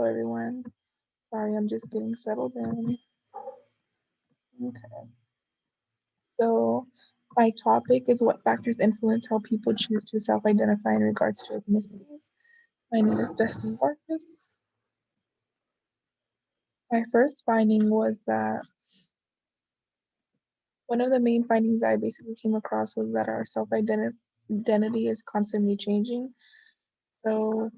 Hello, everyone. Sorry, I'm just getting settled in. Okay. So, my topic is what factors influence how people choose to self identify in regards to ethnicities. My name is Destiny Marcus. My first finding was that one of the main findings that I basically came across was that our identity is constantly changing. So,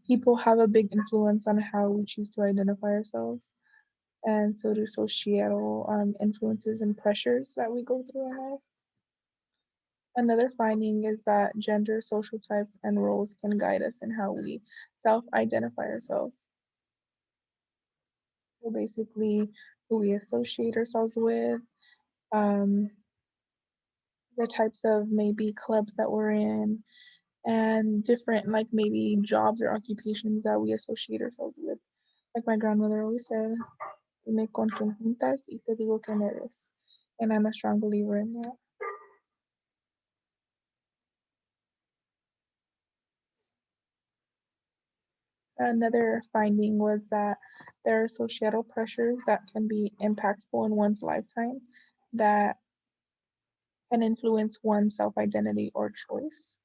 people have a big influence on how we choose to identify ourselves. And so do societal influences and pressures that we go through in life. Another finding is that gender, social types, and roles can guide us in how we self identify ourselves. So basically, who we associate ourselves with, um, the types of maybe clubs that we're in, and different, like maybe jobs or occupations that we associate ourselves with. Like my grandmother always said, "Me con quien juntas y te digo quién eres." And I'm a strong believer in that. Another finding was that there are societal pressures that can be impactful in one's lifetime that can influence one's self identity or choice.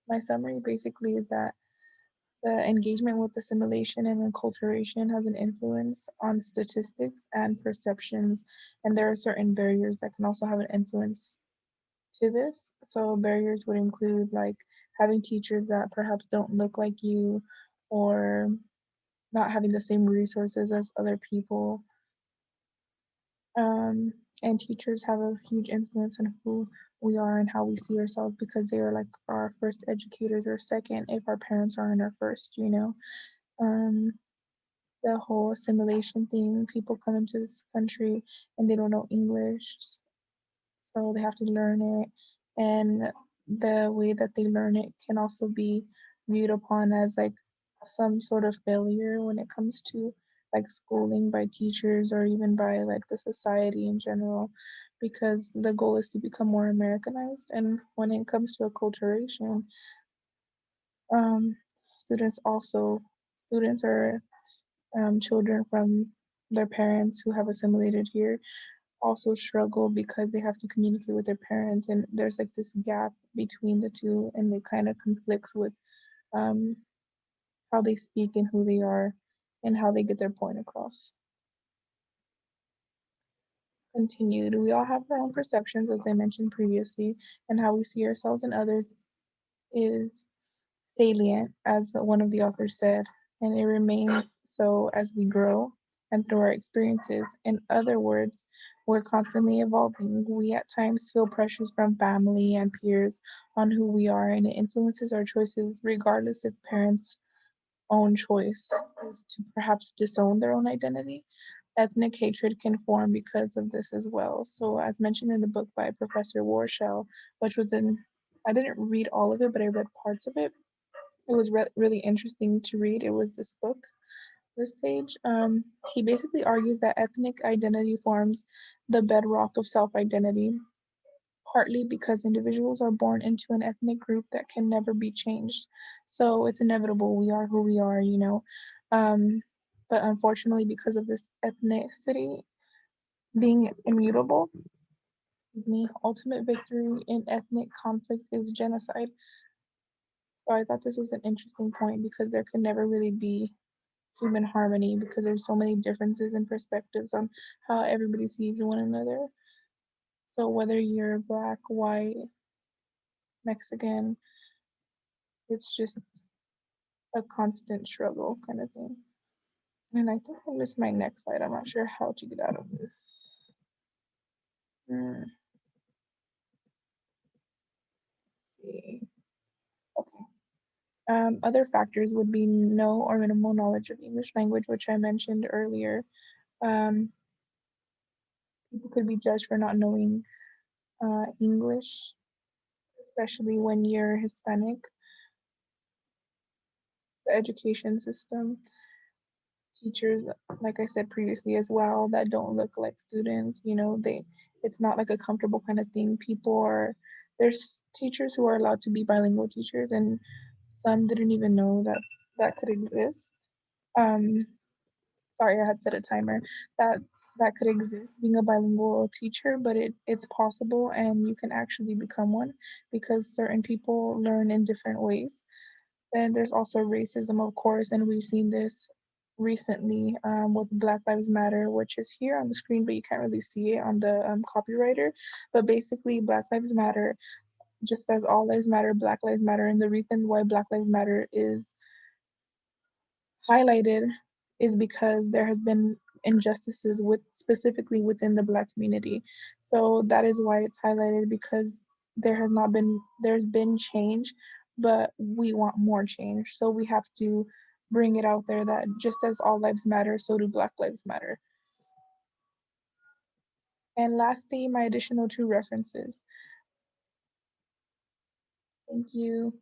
My summary basically is that the engagement with assimilation and enculturation has an influence on statistics and perceptions, and there are certain barriers that can also have an influence to this. So, barriers would include like having teachers that perhaps don't look like you, or not having the same resources as other people. Um, and teachers have a huge influence on who we are and how we see ourselves because they are like our first educators or second if our parents aren't our first. Um, the whole assimilation thing, people come into this country and they don't know English, so they have to learn it. And the way that they learn it can also be viewed upon as like some sort of failure when it comes to like schooling by teachers or even by like the society in general, because the goal is to become more Americanized. And when it comes to acculturation, um, students are children from their parents who have assimilated here also struggle because they have to communicate with their parents, and there's like this gap between the two, and it kind of conflicts with um, how they speak and who they are and how they get their point across. Continued, we all have our own perceptions, as I mentioned previously, and how we see ourselves and others is salient, as one of the authors said, and it remains so as we grow and through our experiences. In other words, we're constantly evolving. We at times feel pressures from family and peers on who we are, and it influences our choices, regardless if parents' own choice is to perhaps disown their own identity. Ethnic hatred can form because of this as well. So, as mentioned in the book by Professor Warshell, which was in, I didn't read all of it, but I read parts of it. It was really interesting to read. It was this book, this page. He basically argues that ethnic identity forms the bedrock of self identity, partly because individuals are born into an ethnic group that can never be changed. So it's inevitable. We are who we are. Um, but unfortunately, because of this ethnicity being immutable, excuse me, ultimate victory in ethnic conflict is genocide. So I thought this was an interesting point because there could never really be human harmony because there's so many differences and perspectives on how everybody sees one another. So whether you're black, white, Mexican, it's just a constant struggle kind of thing. And I think I missed my next slide. I'm not sure how to get out of this. Hmm, see. Okay. Other factors would be no or minimal knowledge of English language, which I mentioned earlier. Um, People could be judged for not knowing English, especially when you're Hispanic. The education system, teachers, like I said previously as well, that don't look like students, it's not like a comfortable kind of thing. People are There's teachers who are allowed to be bilingual teachers, and some didn't even know that that could exist. Um, Sorry, I had set a timer. That that could exist, being a bilingual teacher, but it's possible, and you can actually become one because certain people learn in different ways. Then there's also racism, of course, and we've seen this recently with Black Lives Matter, which is here on the screen, but you can't really see it on the copywriter. But basically, Black Lives Matter, just as all lives matter, Black Lives Matter, and the reason why Black Lives Matter is highlighted is because there has been injustices with specifically within the Black community. So that is why it's highlighted, because there's been change, but we want more change. So we have to bring it out there that just as all lives matter, so do Black lives matter. And lastly, my additional two references. Thank you.